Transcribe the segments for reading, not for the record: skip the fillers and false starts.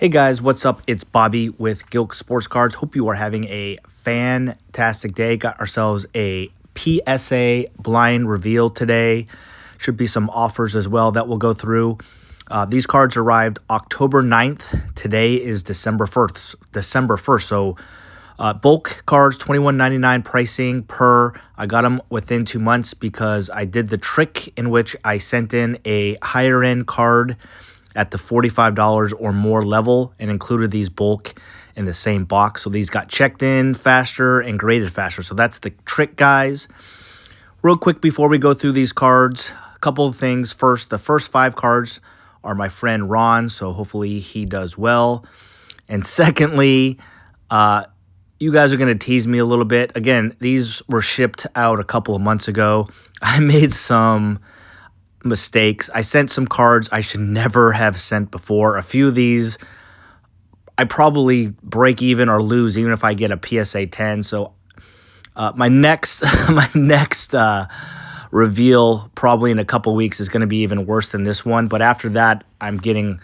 Hey guys, what's up? It's Bobby with Gilk Sports Cards. Hope you are having a fantastic day. Got ourselves a PSA blind reveal today. Should be some offers as well that we'll go through. These cards arrived October 9th. Today is December 1st. So bulk cards, $21.99 pricing per. I got them within 2 months because I did the trick in which I sent in a higher end card at the $45 or more level and included these bulk in the same box. So these got checked in faster and graded faster. So that's the trick, guys. Real quick before we go through these cards, a couple of things. First, the first 5 cards are my friend Ron, so hopefully he does well. And secondly, you guys are going to tease me a little bit. Again, these were shipped out a couple of months ago. I made some mistakes. I sent some cards I should never have sent before. A few of these I probably break even or lose even if I get a PSA 10. So my next reveal probably in a couple weeks is going to be even worse than this one. But after that, I'm getting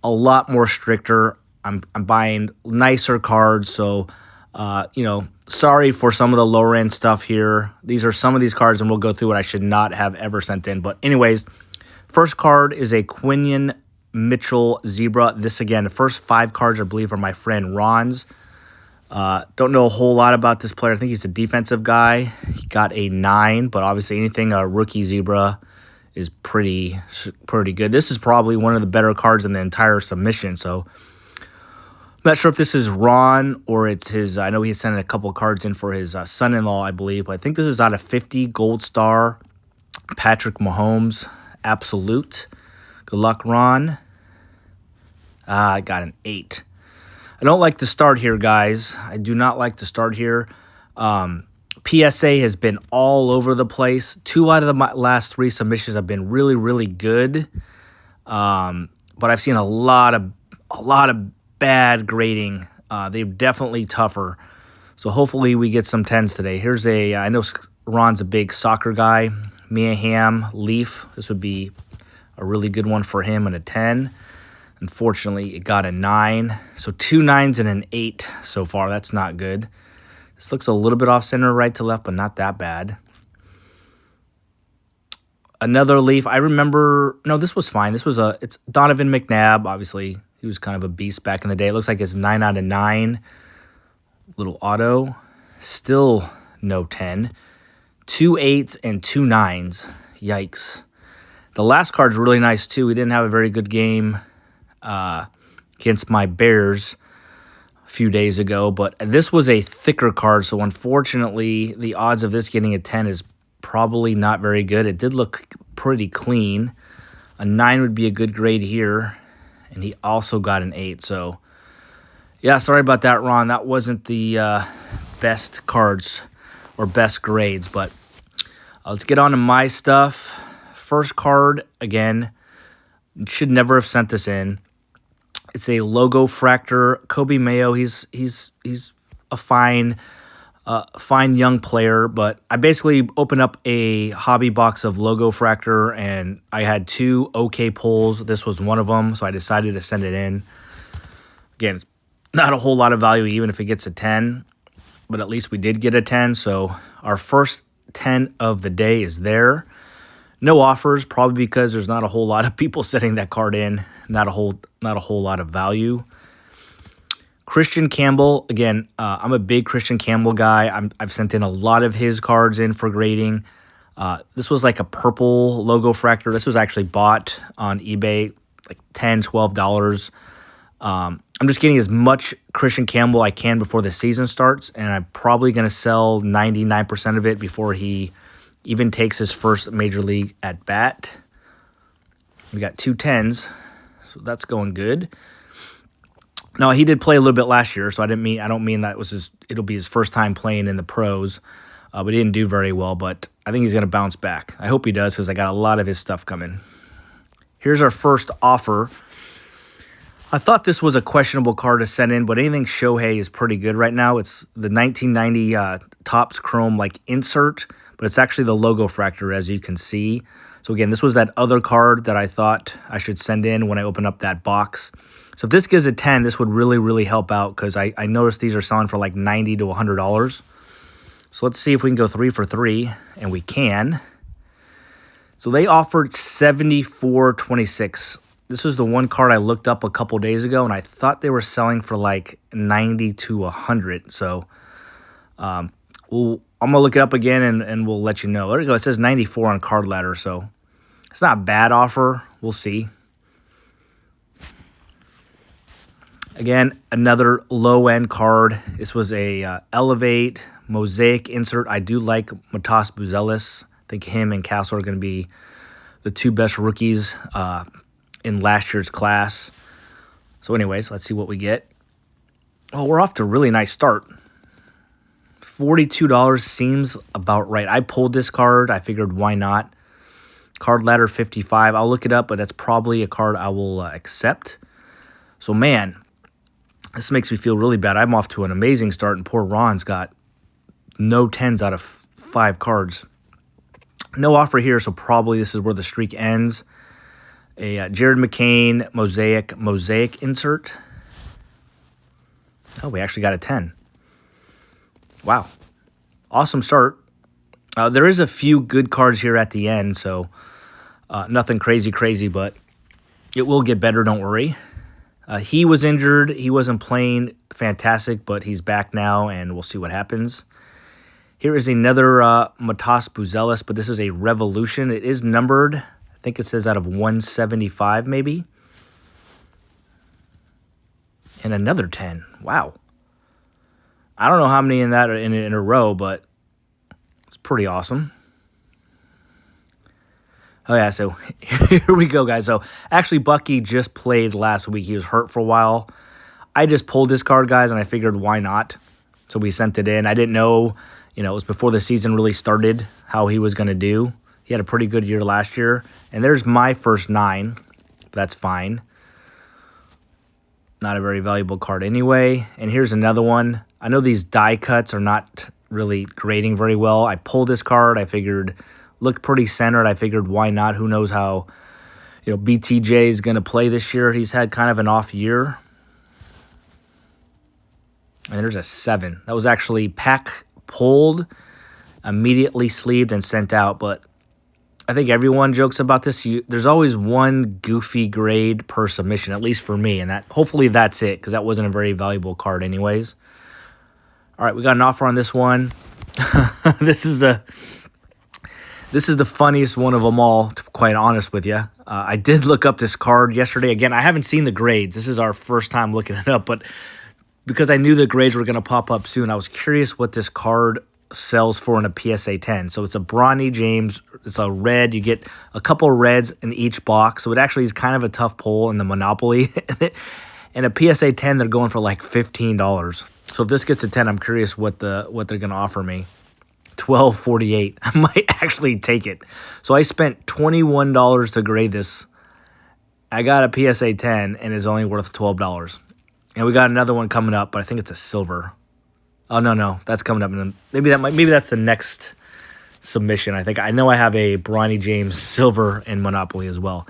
a lot more stricter. I'm buying nicer cards. So sorry for some of the lower end stuff here. These are some of these cards, and we'll go through what I should not have ever sent in. But anyways, first card is a Quinion Mitchell Zebra. This, again, the first 5 cards, I believe, are my friend Ron's. Don't know a whole lot about this player. I think he's a defensive guy. He got a 9, but obviously anything a rookie Zebra is pretty good. This is probably one of the better cards in the entire submission, so I'm not sure if this is Ron or it's his. I know he sent a couple of cards in for his son-in-law, I believe. But I think this is out of 50 Gold Star Patrick Mahomes Absolute. Good luck, Ron. I got an 8. I don't like the start here, guys. I do not like the start here. PSA has been all over the place. 2 out of the last 3 submissions have been really, really good. But I've seen a lot of bad grading. They're definitely tougher. So hopefully we get some 10s today. Here's I know Ron's a big soccer guy. Mia Hamm Leaf. This would be a really good one for him and a 10. Unfortunately, it got a 9. So 2 9s and an 8 so far. That's not good. This looks a little bit off center right to left, but not that bad. Another Leaf. I remember, no, this was fine. It's Donovan McNabb, obviously. He was kind of a beast back in the day. It looks like it's 9 out of 9. Little auto. Still no 10. 2 8s and 2 9s. Yikes. The last card's really nice, too. We didn't have a very good game against my Bears a few days ago. But this was a thicker card, so unfortunately, the odds of this getting a 10 is probably not very good. It did look pretty clean. A 9 would be a good grade here. And he also got an 8. So, yeah, sorry about that, Ron. That wasn't the best cards or best grades. But let's get on to my stuff. First card, again, should never have sent this in. It's a Logo Fractor. Kobe Mayo, he's a fine young player, but I basically opened up a hobby box of Logo Fractor, and I had 2 okay pulls. This was one of them, so I decided to send it in. Again, it's not a whole lot of value even if it gets a 10, but at least we did get a 10, so our first 10 of the day is there. No offers, probably because there's not a whole lot of people setting that card in. Not a whole lot of value. Christian Campbell, again, I'm a big Christian Campbell guy. I've sent in a lot of his cards in for grading. This was like a purple Logo Fractor. This was actually bought on eBay, like $10, $12. I'm just getting as much Christian Campbell I can before the season starts, and I'm probably going to sell 99% of it before he even takes his first major league at bat. We got 2 10s, so that's going good. No, he did play a little bit last year, so I don't mean that it'll be his first time playing in the pros, but he didn't do very well. But I think he's going to bounce back. I hope he does because I got a lot of his stuff coming. Here's our first offer. I thought this was a questionable card to send in, but anything Shohei is pretty good right now. It's the 1990 Topps Chrome insert, but it's actually the Logo Fractor, as you can see. So again, this was that other card that I thought I should send in when I opened up that box. So if this gives a 10, this would really, really help out because I noticed these are selling for like $90 to $100. So let's see if we can go 3 for 3, and we can. So they offered $74.26. This was the one card I looked up a couple days ago, and I thought they were selling for like $90 to $100. So I'm going to look it up again, and we'll let you know. There you go. It says 94 on Card Ladder, so it's not a bad offer. We'll see. Again, another low-end card. This was a Elevate Mosaic insert. I do like Matas Buzelis. I think him and Castle are going to be the two best rookies in last year's class. So anyways, let's see what we get. Oh, we're off to a really nice start. $42 seems about right. I pulled this card. I figured, why not? Card Ladder 55. I'll look it up, but that's probably a card I will accept. So, man, this makes me feel really bad. I'm off to an amazing start, and poor Ron's got no 10s out of 5 cards. No offer here, so probably this is where the streak ends. A Jared McCain Mosaic insert. Oh, we actually got a 10. Wow. Awesome start. There is a few good cards here at the end, so nothing crazy, but it will get better, don't worry. He was injured. He wasn't playing fantastic, but he's back now, and we'll see what happens. Here is another Matas Buzelis, but this is a Revolution. It is numbered. I think it says out of 175, maybe. And another 10. Wow. I don't know how many in that are in a row, but it's pretty awesome. Oh, yeah, so here we go, guys. So, actually, Bucky just played last week. He was hurt for a while. I just pulled this card, guys, and I figured, why not? So, we sent it in. I didn't know, it was before the season really started, how he was going to do. He had a pretty good year last year. And there's my first 9. That's fine. Not a very valuable card anyway. And here's another one. I know these die cuts are not really grading very well. I pulled this card. I figured looked pretty centered. I figured, why not? Who knows how BTJ is going to play this year. He's had kind of an off year. And there's a 7. That was actually pack pulled, immediately sleeved, and sent out. But I think everyone jokes about this. There's always one goofy grade per submission, at least for me. And hopefully that's it, because that wasn't a very valuable card anyways. All right, we got an offer on this one. This is the funniest one of them all, to be quite honest with you. I did look up this card yesterday. Again, I haven't seen the grades. This is our first time looking it up, but because I knew the grades were going to pop up soon, I was curious what this card sells for in a PSA 10. So it's a Bronny James. It's a red. You get a couple of reds in each box. So it actually is kind of a tough pull in the Monopoly. And a PSA 10, they're going for like $15. So if this gets a 10, I'm curious what they're going to offer me. $12.48. I might actually take it. So I spent $21 to grade this. I got a PSA 10 and it's only worth $12. And we got another one coming up, but I think it's a silver. Oh no, that's coming up. Maybe that's the next submission. I know I have a Bronny James silver in Monopoly as well.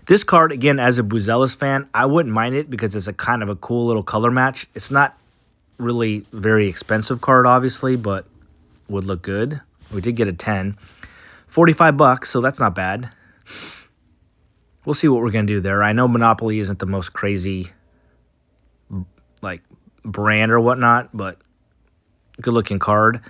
This card, again, as a Buzelis fan, I wouldn't mind it because it's a kind of a cool little color match. It's not really very expensive card, obviously, but would look good. We did get a 10. $45, so that's not bad. We'll see what we're going to do there. I know Monopoly isn't the most crazy brand or whatnot, but good looking card.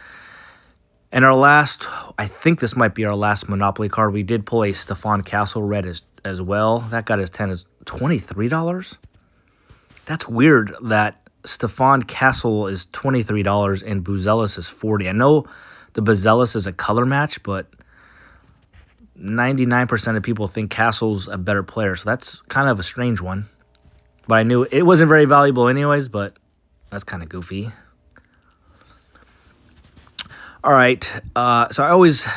And our last, I think this might be our last Monopoly card. We did pull a Stephon Castle red as well. That got his 10 is $23. That's weird that Stephon Castle is $23 and Buzelis is $40. I know the Buzelis is a color match, but 99% of people think Castle's a better player, so that's kind of a strange one. But I knew it wasn't very valuable anyways, but that's kind of goofy. All right, so I always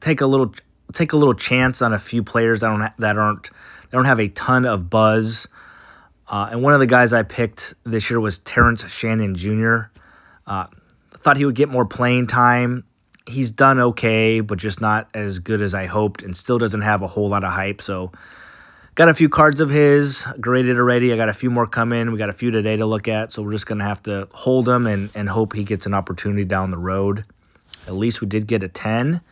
take a little chance on a few players that don't have a ton of buzz. And one of the guys I picked this year was Terrence Shannon Jr. Thought he would get more playing time. He's done okay, but just not as good as I hoped, and still doesn't have a whole lot of hype. So Got a few cards of his graded already. I got a few more coming. We got a few today to look at, so we're just going to have to hold him and hope he gets an opportunity down the road. At least we did get a 10.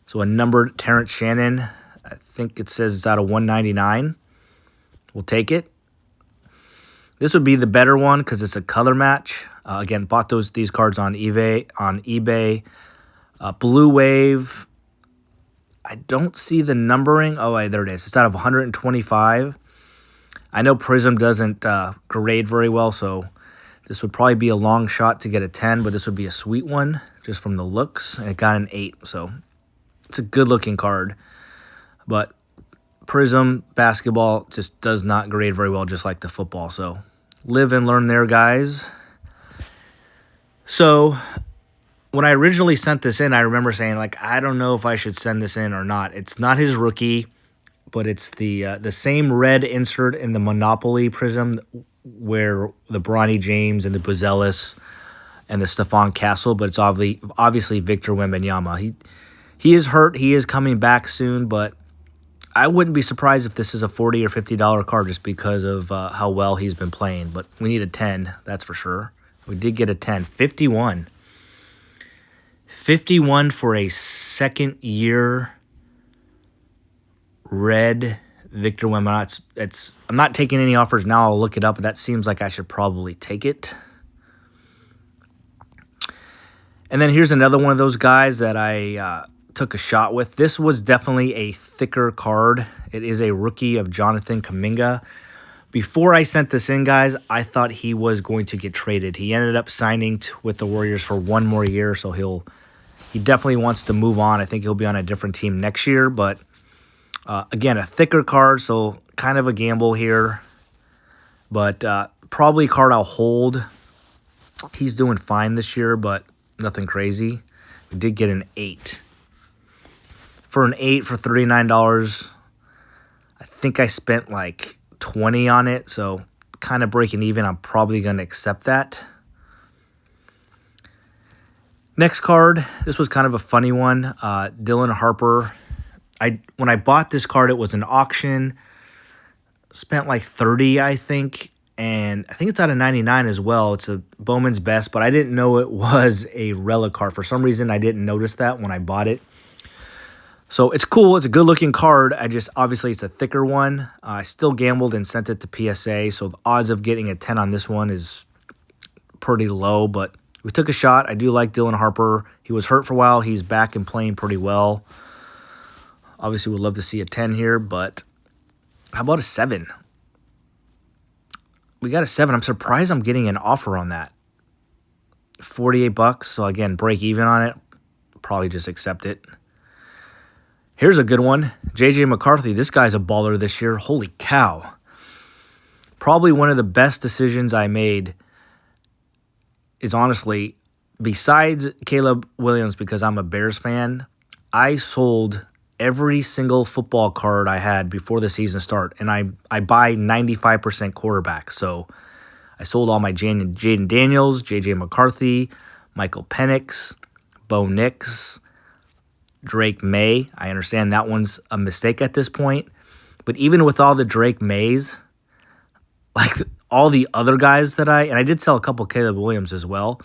So a numbered Terrence Shannon. I think it says it's out of 199. We'll take it. This would be the better one because it's a color match. Again, bought these cards on eBay. Blue Wave. I don't see the numbering. Oh, wait, there it is. It's out of 125. I know Prism doesn't grade very well, so this would probably be a long shot to get a 10, but this would be a sweet one just from the looks. And it got an 8, so it's a good-looking card. But Prism basketball just does not grade very well, just like the football. So live and learn there, guys. So when I originally sent this in, I remember saying, like, I don't know if I should send this in or not. It's not his rookie, but it's the same red insert in the Monopoly Prism where the Bronny James and the Buzelis and the Stephon Castle, but it's obviously Victor Wembanyama. He is hurt. He is coming back soon, but I wouldn't be surprised if this is a $40 or $50 card just because of how well he's been playing. But we need a 10, that's for sure. We did get a 10. 51. 51 for a second-year red Victor Wembanyama. I'm not taking any offers now. I'll look it up, but that seems like I should probably take it. And then here's another one of those guys that I took a shot with. This was definitely a thicker card. It is a rookie of Jonathan Kuminga. Before I sent this in, guys, I thought he was going to get traded. He ended up signing with the Warriors for one more year, so he definitely wants to move on. I think he'll be on a different team next year, but again, a thicker card, so kind of a gamble here. But probably a card I'll hold. He's doing fine this year, but nothing crazy. We did get an 8. For an 8 for $39, I think I spent like 20 on it, so kind of breaking even. I'm probably going to accept that. Next card, this was kind of a funny one. Dylan Harper. When I bought this card, it was an auction. Spent like 30, I think. And I think it's out of 99 as well. It's a Bowman's Best, but I didn't know it was a relic card. For some reason, I didn't notice that when I bought it. So it's cool. It's a good-looking card. Obviously, it's a thicker one. I still gambled and sent it to PSA, so the odds of getting a 10 on this one is pretty low, but we took a shot. I do like Dylan Harper. He was hurt for a while. He's back and playing pretty well. Obviously, we'd love to see a 10 here, but how about a 7? We got a 7. I'm surprised I'm getting an offer on that. $48, so again, break even on it. Probably just accept it. Here's a good one. J.J. McCarthy. This guy's a baller this year. Holy cow. Probably one of the best decisions I made is honestly, besides Caleb Williams, because I'm a Bears fan, I sold every single football card I had before the season start, and I buy 95% quarterback. So I sold all my Jaden Daniels, J.J. McCarthy, Michael Penix, Bo Nix, Drake May. I understand that one's a mistake at this point, but even with all the Drake Mays, like all the other guys and I did sell a couple Caleb Williams as well,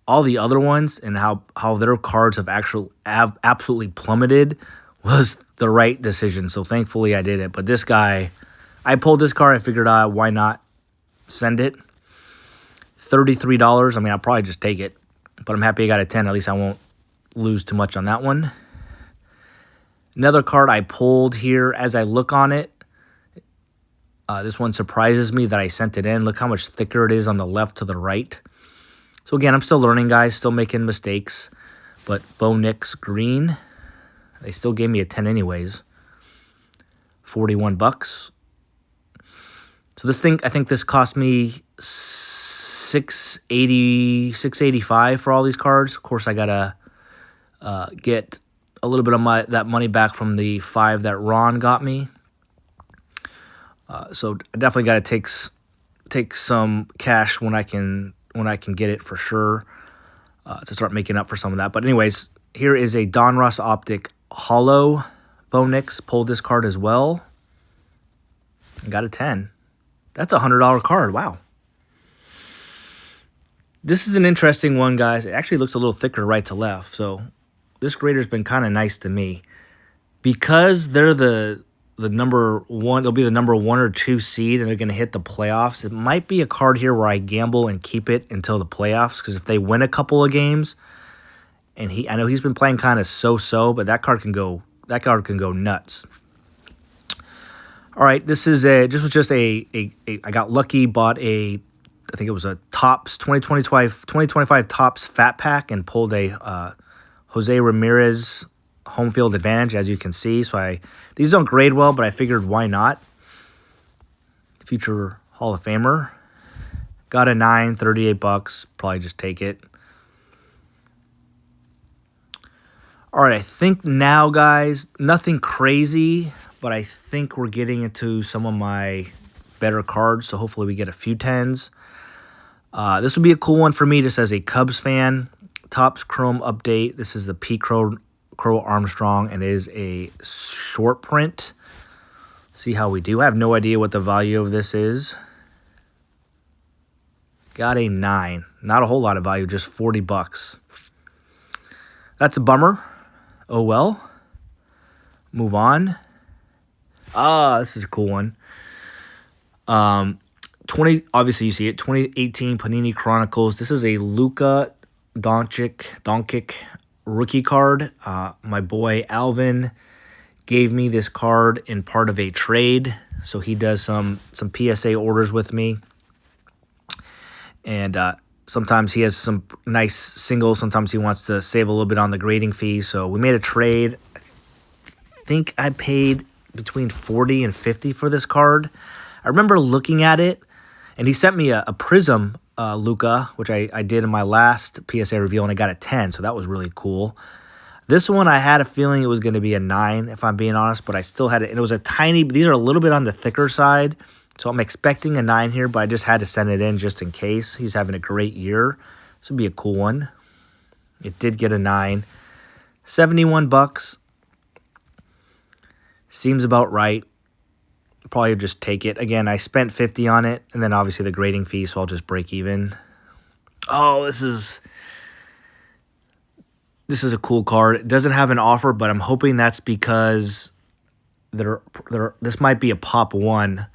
all the other ones and how their cards have absolutely plummeted was the right decision. So thankfully I did it. But this guy, I pulled this card. I figured why not send it. $33. I mean, I'll probably just take it, but I'm happy I got a 10. At least I won't lose too much on that one. Another card I pulled here as I look on it. This one surprises me that I sent it in. Look how much thicker it is on the left to the right. So again, I'm still learning, guys, still making mistakes. But Bo Nix green, they still gave me a 10 anyways. $41. So this thing, I think this cost me $685 for all these cards. Of course, I gotta get a little bit of that money back from the 5 that Ron got me. So I definitely got to take some cash when I can get it for sure to start making up for some of that. But anyways, here is a Donruss Optic Hollow. Bo Nix pulled this card as well. Got a 10. That's a $100 card. Wow. This is an interesting one, guys. It actually looks a little thicker right to left. So this grader's been kind of nice to me. Because they're the number one, they'll be the number 1 or 2 seed, and they're going to hit the playoffs. It might be a card here where I gamble and keep it until the playoffs, because if they win a couple of games, and I know he's been playing kind of so-so, but that card can go nuts. All right, this was just a I got lucky, bought I think it was a Topps 2025 Topps Fat Pack, and pulled a Jose Ramirez home field advantage, as you can see. So these don't grade well, but I figured why not? Future Hall of Famer. Got a 9, $38. Probably just take it. All right, I think now, guys, nothing crazy, but I think we're getting into some of my better cards, so hopefully we get a few 10s. This would be a cool one for me just as a Cubs fan. Topps Chrome update. This is the P. Crow Armstrong, and it is a short print. See how we do. I have no idea what the value of this is. Got a 9. Not a whole lot of value, just $40. That's a bummer. Oh well. Move on. This is a cool one. Obviously you see it, 2018 Panini Chronicles. This is a Luka Doncic rookie card. My boy Alvin gave me this card in part of a trade, so he does some PSA orders with me, and sometimes he has some nice singles. Sometimes he wants to save a little bit on the grading fee, so we made a trade. I think I paid between $40 and $50 for this card. I remember looking at it, and he sent me a Prism Luka, which I did in my last PSA reveal, and I got a 10, so that was really cool. This one, I had a feeling it was going to be a 9, if I'm being honest, but I still had it. And it was a tiny, these are a little bit on the thicker side, so I'm expecting a 9 here, but I just had to send it in just in case. He's having a great year. This would be a cool one. It did get a 9. $71. Seems about right. Probably just take it. Again, I spent $50 on it, and then obviously the grading fee, so I'll just break even. Oh, this is a cool card. It doesn't have an offer, but I'm hoping that's because this might be a pop 1,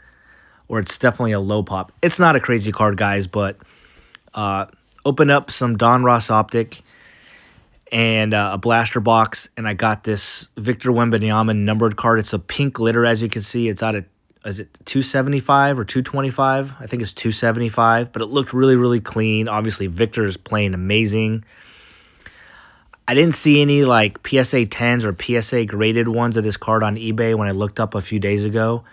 or it's definitely a low pop. It's not a crazy card, guys, but open up some Don Ross Optic and a blaster box, and I got this Victor Wembanyama numbered card. It's a pink glitter, as you can see. It's out of, is it 275 or 225? I think it's 275, but it looked really, really clean. Obviously, Victor is playing amazing. I didn't see any like PSA 10s or PSA graded ones of this card on eBay when I looked up a few days ago.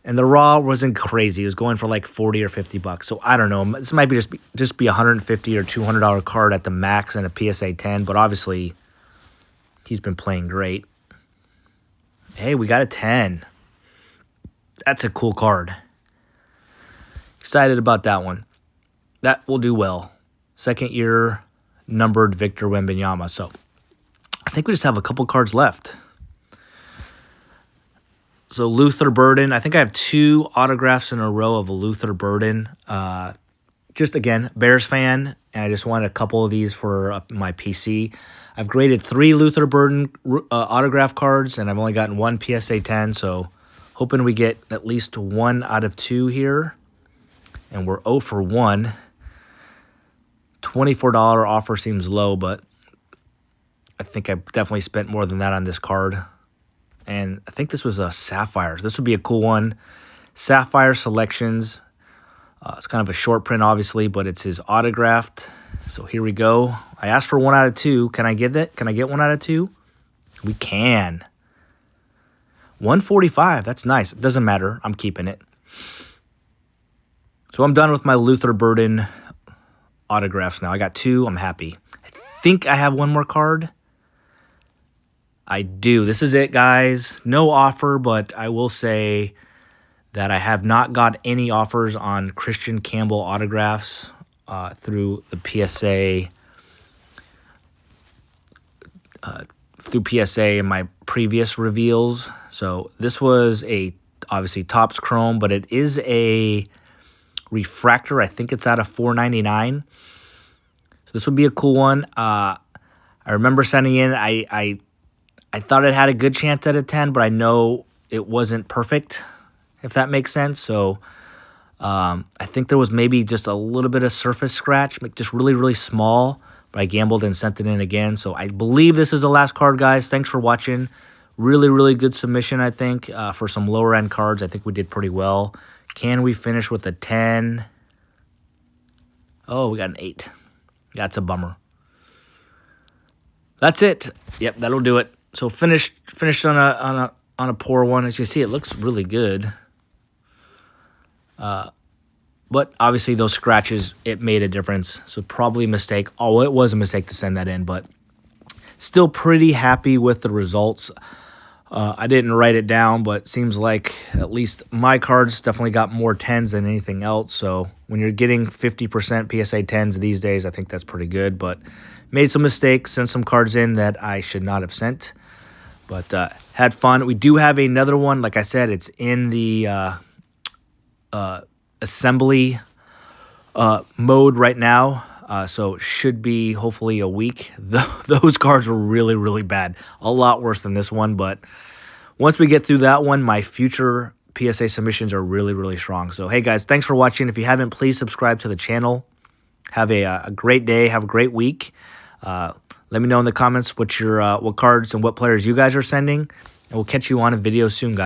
And the raw wasn't crazy. It was going for like $40 or $50. So I don't know. This might be just be $150 or $200 card at the max and a PSA 10. But obviously, he's been playing great. Hey, we got a 10. That's a cool card. Excited about that one. That will do well. Second year numbered Victor Wembanyama. So I think we just have a couple cards left. So Luther Burden, I think I have 2 autographs in a row of a Luther Burden. Just again, Bears fan, and I just wanted a couple of these for my PC. I've graded 3 Luther Burden autograph cards, and I've only gotten 1 PSA 10, so hoping we get at least 1 out of 2 here. And we're 0 for 1. $24 offer seems low, but I think I definitely spent more than that on this card. And I think this was a Sapphire. This would be a cool one. Sapphire Selections. It's kind of a short print, obviously, but it's his autographed. So here we go. I asked for 1 out of 2. Can I get that? Can I get 1 out of 2? We can. 145. That's nice. It doesn't matter. I'm keeping it. So I'm done with my Luther Burden autographs now. I got 2. I'm happy. I think I have 1 more card. I do. This is it, guys. No offer, but I will say that I have not got any offers on Christian Campbell autographs through the PSA. Through PSA in my previous reveals. So this was a obviously Topps Chrome, but it is a refractor. I think it's out of 499. So this would be a cool one. I remember sending in, I thought it had a good chance at a 10, but I know it wasn't perfect, if that makes sense. So I think there was maybe just a little bit of surface scratch, just really, really small, but I gambled and sent it in again. So I believe this is the last card, guys. Thanks for watching. Really, really good submission, I think, for some lower-end cards. I think we did pretty well. Can we finish with a 10? Oh, we got an 8. That's a bummer. That's it. Yep, that'll do it. So finished on a poor one. As you see, it looks really good. But obviously those scratches, it made a difference. So probably a mistake. Oh, it was a mistake to send that in, but still pretty happy with the results. I didn't write it down, but seems like at least my cards definitely got more 10s than anything else. So when you're getting 50% PSA 10s these days, I think that's pretty good. But made some mistakes, sent some cards in that I should not have sent. But had fun. We do have another one. Like I said, it's in the assembly mode right now. So it should be hopefully a week. Those cards were really, really bad. A lot worse than this one. But once we get through that one, my future PSA submissions are really, really strong. So, hey, guys, thanks for watching. If you haven't, please subscribe to the channel. Have a great day. Have a great week. Let me know in the comments what cards and what players you guys are sending. And we'll catch you on a video soon, guys.